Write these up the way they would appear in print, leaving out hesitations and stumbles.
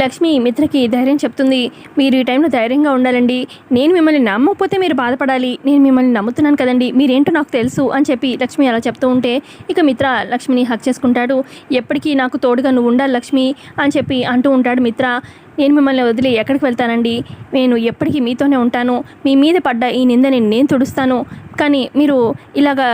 లక్ష్మి మిత్రకి ధైర్యం చెప్తుంది. మీరు ఈ టైంలో ధైర్యంగా ఉండాలండి. నేను మిమ్మల్ని నమ్మకపోతే మీరు బాధపడాలి. నేను మిమ్మల్ని నమ్ముతున్నాను కదండి, మీరేంటో నాకు తెలుసు అని చెప్పి లక్ష్మి అలా చెప్తూ ఉంటే ఇక మిత్ర లక్ష్మిని హక్ చేసుకుంటాడు. ఎప్పటికీ నాకు తోడుగా నువ్వు ఉండాలి లక్ష్మి అని చెప్పి అంటూ ఉంటాడు మిత్ర. నేను మిమ్మల్ని వదిలి ఎక్కడికి వెళ్తానండి, నేను ఎప్పటికీ మీతోనే ఉంటాను. మీ మీద పడ్డ ఈ నిందని నేను తుడుస్తాను. కానీ మీరు ఇలాగా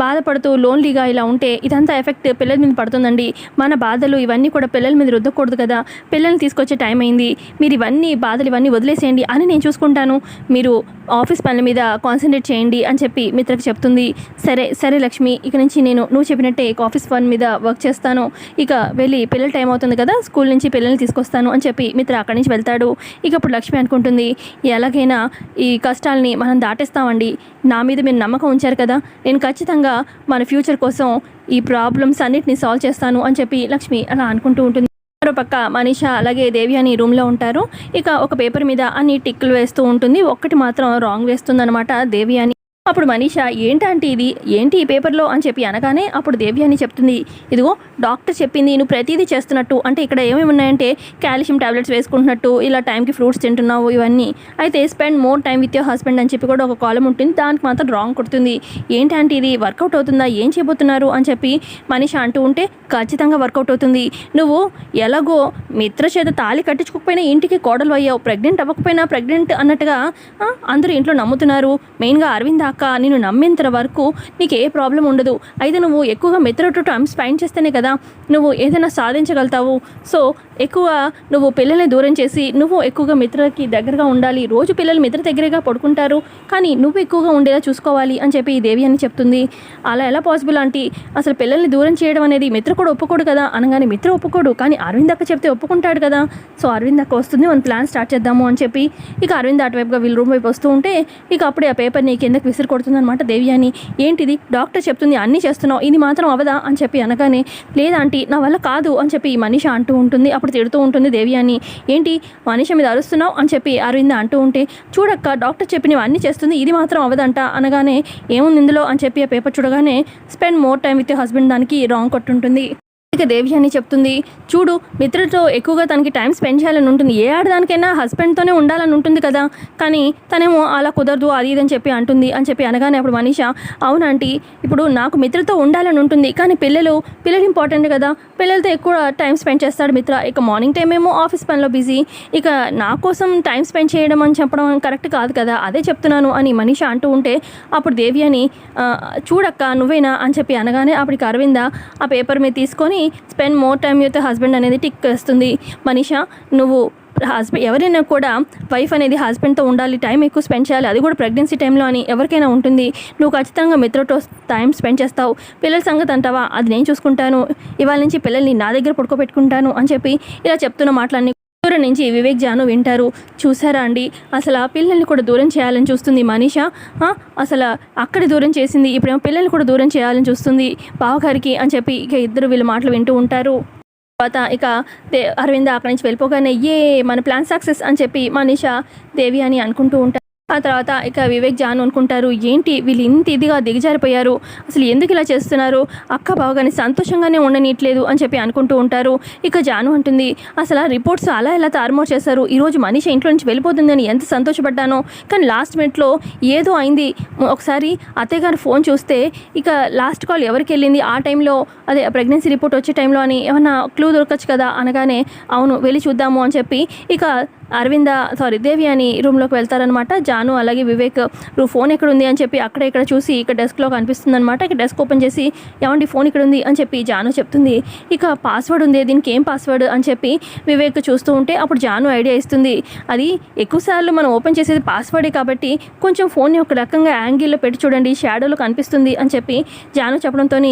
బాధపడుతూ లోన్లీగా ఇలా ఉంటే ఇదంతా ఎఫెక్ట్ పిల్లల మీద పడుతుందండి. మన బాధలు ఇవన్నీ కూడా పిల్లల మీద రుద్దకూడదు కదా. పిల్లల్ని తీసుకొచ్చే టైం అయింది. మీరు ఇవన్నీ బాధలు ఇవన్నీ వదిలేసేయండి అని నేను చూసుకుంటాను. మీరు ఆఫీస్ పనుల మీద కాన్సన్ట్రేట్ చేయండి అని చెప్పి మిత్రకి చెప్తుంది. సరే సరే లక్ష్మి, ఇక నుంచి నేను నువ్వు చెప్పినట్టే ఆఫీస్ పని మీద వర్క్ చేస్తాను. ఇక వెళ్ళి పిల్లల టైం అవుతుంది కదా, స్కూల్ నుంచి పిల్లల్ని తీసుకొస్తాను అని చెప్పి మిత్ర అక్కడి నుంచి వెళ్తాడు. ఇక అప్పుడు లక్ష్మి అనుకుంటుంది, ఎలాగైనా ఈ కష్టాలని మనం దాటేస్తామండి. నా మీద మీరు నమ్మకం ఉంచారు కదా, నేను ఖచ్చితంగా మన ఫ్యూచర్ కోసం ఈ ప్రాబ్లమ్స్ అన్నిటిని సాల్వ్ చేస్తాను అని చెప్పి లక్ష్మి అలా అనుకుంటూ ఉంటుంది. మరో పక్క మనీషా అలాగే దేవి అని రూమ్లో ఉంటారు. ఇక ఒక పేపర్ మీద అన్ని టిక్కులు వేస్తూ ఉంటుంది. ఒక్కటి మాత్రం రాంగ్ వేస్తుంది అనమాట దేవి అని. అప్పుడు మనీషా ఏంటంటే ఇది ఏంటి ఈ పేపర్లో అని చెప్పి అనగానే అప్పుడు దేవి అని చెప్తుంది, ఇదిగో డాక్టర్ చెప్పింది నువ్వు ప్రతిదీ చేస్తున్నట్టు, అంటే ఇక్కడ ఏమేమి ఉన్నాయంటే కాల్షియం టాబ్లెట్స్ వేసుకుంటున్నట్టు, ఇలా టైంకి ఫ్రూట్స్ తింటున్నావు ఇవన్నీ, అయితే spend more time with your husband అని చెప్పి కూడా ఒక కాలం ఉంటుంది, దానికి మాత్రం రాంగ్ కొడుతుంది. ఏంటంటే ఇది వర్కౌట్ అవుతుందా, ఏం చేయబోతున్నారు అని చెప్పి మనీషా అంటూ ఉంటే ఖచ్చితంగా వర్కౌట్ అవుతుంది. నువ్వు ఎలాగో మిత్ర చేత తాళి కట్టించుకోకపోయినా ఇంటికి కోడలు అయ్యావు, ప్రెగ్నెంట్ అవ్వకపోయినా ప్రెగ్నెంట్ అన్నట్టుగా అందరూ ఇంట్లో నమ్ముతున్నారు. మెయిన్గా అరవింద్ అక్క నేను నమ్మేంత వరకు నీకు ఏ ప్రాబ్లం ఉండదు. అయితే నువ్వు ఎక్కువగా మిత్రతో టైం స్పెండ్ చేస్తేనే కదా నువ్వు ఏదైనా సాధించగలుగుతావు. సో ఎక్కువ నువ్వు పిల్లల్ని దూరం చేసి నువ్వు ఎక్కువగా మిత్రకి దగ్గరగా ఉండాలి. రోజు పిల్లలు మిత్ర దగ్గరగా పడుకుంటారు, కానీ నువ్వు ఎక్కువగా ఉండేలా చూసుకోవాలి అని చెప్పి దేవి అని చెప్తుంది. అలా ఎలా పాసిబుల్ ఆంటీ, అసలు పిల్లల్ని దూరం చేయడం అనేది మిత్ర కూడా ఒప్పుకోడు కదా అనగానే మిత్ర ఒప్పుకోడు, కానీ అరవింద్ అక్క చెప్తే ఒప్పుకుంటాడు కదా. సో అరవింద్ అక్క వస్తుంది, మన ప్లాన్ స్టార్ట్ చేద్దాము అని చెప్పి ఇక అరవింద్ అటువైపుగా వీళ్ళ రూమ్ వైపు వస్తూ ఉంటే ఇక అప్పుడే ఆ పేపర్ని కిందకి విసిరి కొడుతుంది అనమాట దేవి అని. ఏంటిది డాక్టర్ చెప్తుంది అన్నీ చేస్తున్నావు, ఇది మాత్రం అవదా అని చెప్పి అనగానే లేదాంటీ నా వల్ల కాదు అని చెప్పి మనీషా అంటూ ఉంటుంది. అప్పుడు తిడుతూ ఉంటుంది దేవి అని, ఏంటి మనీషా మీద అరుస్తున్నావు అని చెప్పి అరవింద్ అంటూ ఉంటే చూడక్క డాక్టర్ చెప్పినవి అన్నీ చేస్తుంది, ఇది మాత్రం అవదంట అనగానే ఏముంది ఇందులో అని చెప్పి ఆ పేపర్ చూడగానే spend more time with husband దానికి రాంగ్ కొట్టుంటుంది. ఇక దేవి అని చెప్తుంది, చూడు మిత్రతో ఎక్కువగా తనకి టైం స్పెండ్ చేయాలని ఉంటుంది, ఏ ఆడదానికైనా హస్బెండ్తోనే ఉండాలని ఉంటుంది కదా, కానీ తనేమో అలా కుదరదు అది ఇదని చెప్పి అంటుంది అని చెప్పి అనగానే అప్పుడు మనీషా అవునంటీ ఇప్పుడు నాకు మిత్రతో ఉండాలని ఉంటుంది, కానీ పిల్లలు ఇంపార్టెంట్ కదా, పిల్లలతో ఎక్కువ టైం స్పెండ్ చేస్తాడు మిత్ర. ఇక మార్నింగ్ టైం ఏమో ఆఫీస్ పనిలో బిజీ, ఇక నా కోసం టైం స్పెండ్ చేయడం అని చెప్పడం కరెక్ట్ కాదు కదా, అదే చెప్తున్నాను అని మనీషా అంటూ ఉంటే అప్పుడు దేవి అని చూడక్క నువ్వేనా అని చెప్పి అనగానే అప్పటికి అరవింద ఆ పేపర్ మీద తీసుకొని spend more time with husband అనేది టిక్ వేస్తుంది. మనీషా నువ్వు హస్బెండ్ ఎవరైనా కూడా వైఫ్ అనేది హస్బెండ్తో ఉండాలి, టైం ఎక్కువ స్పెండ్ చేయాలి, అది కూడా ప్రెగ్నెన్సీ టైంలో అని ఎవరికైనా ఉంటుంది. నువ్వు ఖచ్చితంగా మిత్రతో టైం స్పెండ్ చేస్తావు, పిల్లల సంగతి అంటావా అది నేను చూసుకుంటాను, ఇవాళ నుంచి పిల్లల్ని నా దగ్గర పడుకోబెట్టుకుంటాను అని చెప్పి ఇలా చెప్తున్న మాటలన్నీ దూరం నుంచి వివేక్ జాను వింటారు. చూసారా అండి, అసలు ఆ పిల్లల్ని కూడా దూరం చేయాలని చూస్తుంది మనీషా, అసలు అక్కడ దూరం చేసింది, ఇప్పుడేమో పిల్లల్ని కూడా దూరం చేయాలని చూస్తుంది బావగారికి అని చెప్పి ఇక ఇద్దరు వీళ్ళ మాటలు వింటూ ఉంటారు. తర్వాత ఇక అరవింద్ అక్కడి నుంచి వెళ్ళిపోగానే మన ప్లాన్ సక్సెస్ అని చెప్పి మనీషా దేవి అని అనుకుంటూ ఉంటారు. ఆ తర్వాత ఇక వివేక్ జాను అనుకుంటారు, ఏంటి వీళ్ళు ఇంత ఇదిగా దిగజారిపోయారు, అసలు ఎందుకు ఇలా చేస్తున్నారు, అక్క బావగాని సంతోషంగానే ఉండనీయట్లేదు అని చెప్పి అనుకుంటూ ఉంటారు. ఇక జాను అంటుంది, అసలు రిపోర్ట్స్ అలా ఎలా తారుమారు చేశారు, ఈరోజు మనీషా ఇంట్లో నుంచి వెళ్ళిపోతుందని ఎంత సంతోషపడ్డానో, కానీ లాస్ట్ మినిట్లో ఏదో అయింది. ఒకసారి అత్తయ్య గారు ఫోన్ చూస్తే ఇక లాస్ట్ కాల్ ఎవరికి వెళ్ళింది ఆ టైంలో, అదే ప్రెగ్నెన్సీ రిపోర్ట్ వచ్చే టైంలో అని ఏమన్నా క్లూ దొరకచ్చు కదా అనగానే అవును వెళ్ళి చూద్దాము అని చెప్పి ఇక దేవి అని రూమ్లోకి వెళ్తారనమాట. జాను అలాగే వివేక్ ఫోన్ ఎక్కడుంది అని చెప్పి అక్కడ ఇక్కడ చూసి ఇక డెస్క్లో కనిపిస్తుంది అనమాట. ఇక డెస్క్ ఓపెన్ చేసి ఏమండి ఫోన్ ఇక్కడ ఉంది అని చెప్పి జాను చెప్తుంది. ఇక పాస్వర్డ్ ఉంది, దీనికి ఏం పాస్వర్డ్ అని చెప్పి వివేక్ చూస్తూ ఉంటే అప్పుడు జాను ఐడియా ఇస్తుంది, అది ఎక్కువసార్లు మనం ఓపెన్ చేసేది పాస్వర్డే కాబట్టి కొంచెం ఫోన్ని ఒక రకంగా యాంగిల్లో పెట్టి చూడండి, షాడోలో కనిపిస్తుంది అని చెప్పి జాను చెప్పడంతో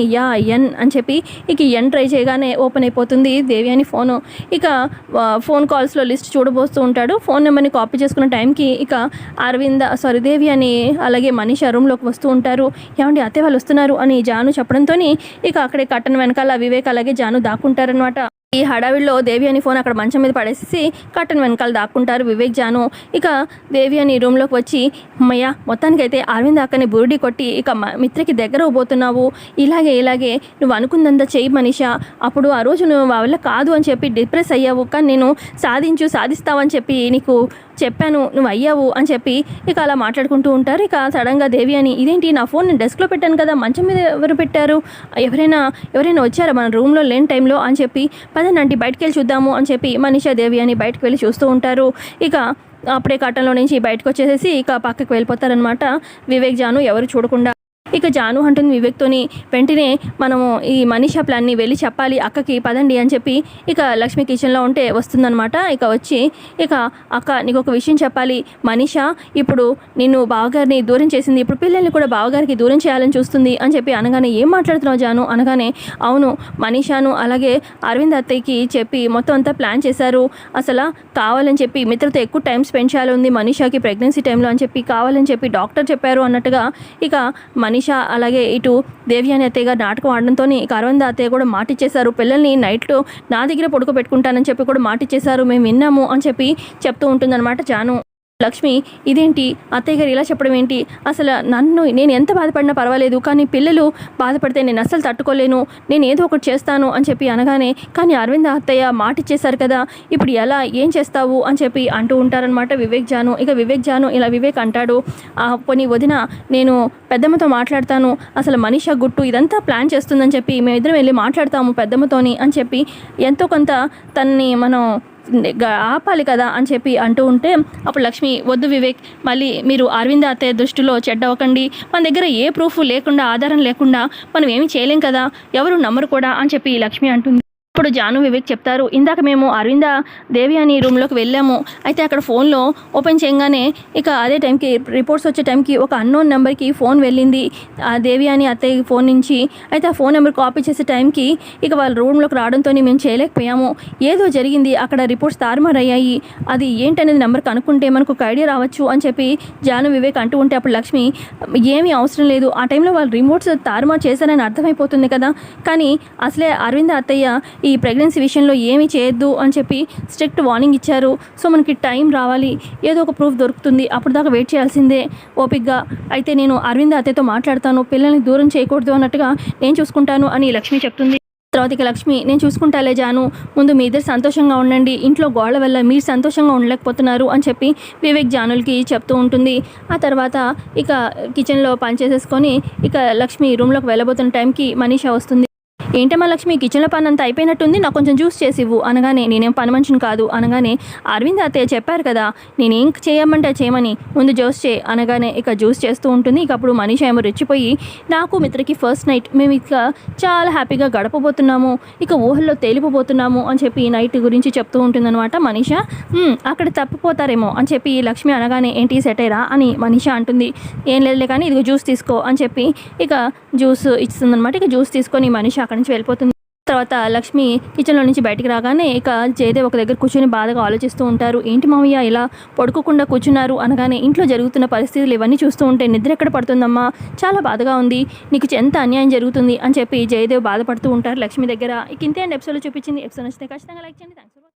ఎన్ అని చెప్పి ఇక ఎన్ ట్రై చేయగానే ఓపెన్ అయిపోతుంది దేవి అని ఫోను. ఇక ఫోన్ కాల్స్లో లిస్ట్ చూడబోస్తూ ఉంటాడు. ఫోన్ నెంబర్ని కాపీ చేసుకున్న టైంకి ఇక దేవి అని అలాగే మనీషా రూమ్లోకి వస్తూ ఉంటారు. ఏమండి అత్తయ్య వాళ్ళు వస్తున్నారు అని జాను చెప్పడంతో ఇక అక్కడే కట్టన్ వెనకాల వివేక్ అలాగే జాను దాక్కుంటారనమాట. ఈ హడావిడిలో దేవి అని ఫోన్ అక్కడ మంచం మీద పడేసి కట్టన్ వెనకాల దాక్కుంటారు వివేక్ జాను. ఇక దేవి అని రూమ్లోకి వచ్చి, అమ్మయ్య మొత్తానికైతే అరవింద్ అక్కని బురుడి కొట్టి ఇక మిత్రకి దగ్గర పోతున్నావు, ఇలాగే నువ్వు అనుకుందంతా చెయ్యి మనీషా. అప్పుడు ఆ రోజు నువ్వు ఆ వల్ల కాదు అని చెప్పి డిప్రెస్ అయ్యావు, కానీ నేను సాధిస్తావని చెప్పి నీకు చెప్పాను, నువ్వు అయ్యావు అని చెప్పి ఇక అలా మాట్లాడుకుంటూ ఉంటారు. ఇక సడన్గా దేవి అని, ఇదేంటి నా ఫోన్ నేను డెస్క్లో పెట్టాను కదా, మంచం మీద ఎవరు పెట్టారు, ఎవరైనా వచ్చారా మన రూమ్లో లేని టైంలో అని చెప్పి, పదండి బయటకు వెళ్ళి చూద్దాము అని చెప్పి మనీషా దేవి అని బయటకు వెళ్ళి చూస్తూ ఉంటారు. ఇక అప్పుడే కట్టంలో నుంచి బయటకు వచ్చేసేసి ఇక పక్కకు వెళ్ళిపోతారనమాట వివేక్ జాను ఎవరు చూడకుండా. ఇక జాను అంటుంది వివేక్తోని, వెంటనే మనము ఈ మనీషా ప్లాన్ని వెళ్ళి చెప్పాలి అక్కకి, పదండి అని చెప్పి ఇక లక్ష్మి కిచెన్లో ఉంటే వస్తుందనమాట. ఇక వచ్చి, ఇక అక్క నీకు ఒక విషయం చెప్పాలి, మనీషా ఇప్పుడు నిన్ను బావగారిని దూరం చేసింది, ఇప్పుడు పిల్లల్ని కూడా బావగారికి దూరం చేయాలని చూస్తుంది అని చెప్పి అనగానే, ఏం మాట్లాడుతున్నావు జాను అనగానే, అవును మనీషాను అలాగే అరవింద్ అత్తయ్యకి చెప్పి మొత్తం అంతా ప్లాన్ చేశారు, అసలు కావాలని చెప్పి మిత్రతో ఎక్కువ టైం స్పెండ్ చేయాలి ఉంది మనీషాకి ప్రెగ్నెన్సీ టైంలో అని చెప్పి కావాలని చెప్పి డాక్టర్ చెప్పారు అన్నట్టుగా ఇక మనీషా అలాగే ఇటు దేవి అని అత్తయ్య గారు నాటకం ఆడడంతో ఇక అరవింద్ అత్తయ్య కూడా మాటిచ్చేశారు, పిల్లల్ని నైట్లో నా దగ్గర పడుకోబెట్టుకుంటానని చెప్పి కూడా మాటిచ్చేశారు, మేము విన్నాము అని చెప్పి చెప్తూ ఉంటుందన్నమాట జాను. లక్ష్మి, ఇదేంటి అత్తయ్య గారు ఇలా చెప్పడం ఏంటి, అసలు నేను ఎంత బాధపడినా పర్వాలేదు, కానీ పిల్లలు బాధపడితే నేను అస్సలు తట్టుకోలేను, నేను ఏదో ఒకటి చేస్తాను అని చెప్పి అనగానే, కానీ అరవింద్ అత్తయ్య మాట ఇచ్చేశారు కదా, ఇప్పుడు ఎలా ఏం చేస్తావు అని చెప్పి అంటూ ఉంటారనమాట వివేక్ జాను. ఇక వివేక్ జాను ఇలా వివేక్ అంటాడు, పోనీ వదిన నేను పెద్దమ్మతో మాట్లాడతాను, అసలు మనీషా గుట్టు ఇదంతా ప్లాన్ చేస్తుందని చెప్పి మేమిద్దరం వెళ్ళి మాట్లాడతాము పెద్దమ్మతోని అని చెప్పి ఎంతో కొంత తనని మనం ఆపాలి కదా అని చెప్పి అంటూ ఉంటే, అప్పుడు లక్ష్మి, వద్దు వివేక్, మళ్ళీ మీరు అరవింద్ అత్తయ్య దృష్టిలో చెడ్డవకండి, మన దగ్గర ఏ ప్రూఫ్ లేకుండా ఆధారం లేకుండా మనం ఏమీ చేయలేం కదా, ఎవరు నమ్మరు కూడా అని చెప్పి లక్ష్మి అంటుంది. ఇప్పుడు జాను వివేక్ చెప్తారు, ఇందాక మేము అరవింద దేవి అని రూమ్లోకి వెళ్ళాము, అయితే అక్కడ ఫోన్లో ఓపెన్ చేయగానే ఇక అదే టైంకి రిపోర్ట్స్ వచ్చే టైంకి ఒక అన్నోన్ నెంబర్కి ఫోన్ వెళ్ళింది ఆ దేవి అని అత్తయ్య ఫోన్ నుంచి. అయితే ఆ ఫోన్ నెంబర్ కాపీ చేసే టైంకి ఇక వాళ్ళ రూమ్లోకి రావడంతో మేము చేయలేకపోయాము, ఏదో జరిగింది అక్కడ, రిపోర్ట్స్ తారుమారయ్యాయి, అది ఏంటనేది నెంబర్ కనుక్కుంటే మనకు ఒక ఐడియా రావచ్చు అని చెప్పి జాను వివేక్ అంటూ ఉంటే, అప్పుడు లక్ష్మి, ఏమీ అవసరం లేదు, ఆ టైంలో వాళ్ళు రిమోట్స్ తారుమారు చేశారని అర్థమైపోతుంది కదా, కానీ అసలే అరవింద అత్తయ్య ఈ ప్రెగ్నెన్సీ విషయంలో ఏమీ చేయొద్దు అని చెప్పి స్ట్రిక్ట్ వార్నింగ్ ఇచ్చారు, సో మనకి టైం రావాలి, ఏదో ఒక ప్రూఫ్ దొరుకుతుంది, అప్పుడు దాకా వెయిట్ చేయాల్సిందే ఓపిక్గా, అయితే నేను అరవింద్ అత్తయ్యతో మాట్లాడతాను, పిల్లల్ని దూరం చేయకూడదు అన్నట్టుగా నేను చూసుకుంటాను అని లక్ష్మి చెప్తుంది. తర్వాత ఇక లక్ష్మి, నేను చూసుకుంటాలే జాను, ముందు మీ ఇద్దరు సంతోషంగా ఉండండి, ఇంట్లో గోళ్ళ వల్ల మీరు సంతోషంగా ఉండలేకపోతున్నారు అని చెప్పి వివేక్ జానులకి చెప్తూ ఉంటుంది. ఆ తర్వాత ఇక కిచెన్లో పని చేసేసుకొని ఇక లక్ష్మి రూమ్లోకి వెళ్ళబోతున్న టైంకి మనీషా వస్తుంది. ఏంటమ్మా లక్ష్మి, కిచెన్లో పని అంతా అయిపోయినట్టుంది, నాకు కొంచెం జ్యూస్ చేసి ఇవ్వు అనగానే, నేనేం పని మనిషిని కాదు అనగానే, అరవింద్ అత్తయ్య చెప్పారు కదా నేనేం చేయమంటే చేయమని, ముందు జ్యూస్ చేయి అనగానే ఇక జ్యూస్ చేస్తూ ఉంటుంది. ఇక అప్పుడు మనీషా ఏమో రెచ్చిపోయి, నాకు మిత్రకి ఫస్ట్ నైట్, మేము ఇక చాలా హ్యాపీగా గడపబోతున్నాము, ఇక ఊహల్లో తేలిపోబోతున్నాము అని చెప్పి నైట్ గురించి చెప్తూ ఉంటుందన్నమాట మనీషా. అక్కడ తప్పిపోతారేమో అని చెప్పి లక్ష్మి అనగానే, ఏంటి సెటైరా అని మనీషా అంటుంది. ఏం లేదులే కానీ ఇదిగో జ్యూస్ తీసుకో అని చెప్పి ఇక జ్యూస్ ఇస్తుందన్నమాట. ఇక జ్యూస్ తీసుకొని మనీషా అక్కడి నుంచి వెళ్ళిపోతుంది. తర్వాత లక్ష్మి కిచెన్లో నుంచి బయటికి రాగానే ఇక జయదేవ్ ఒక దగ్గర కూర్చొని బాధగా ఆలోచిస్తూ ఉంటారు. ఏంటి మామయ్య ఇలా పడుకోకుండా కూర్చున్నారు అనగానే, ఇంట్లో జరుగుతున్న పరిస్థితులు ఇవన్నీ చూస్తూ ఉంటే నిద్ర ఎక్కడ పడుతుందమ్మా, చాలా బాధగా ఉంది, నీకు ఎంత అన్యాయం జరుగుతుంది అని చెప్పి జయదేవ్ బాధపడుతూ ఉంటారు లక్ష్మి దగ్గర. ఇక ఇంతే అండి ఎపిసోడ్లో చూపించింది. ఎపిసోడ్ నచ్చితే ఖచ్చితంగా లైక్ చేయండి. థ్యాంక్స్.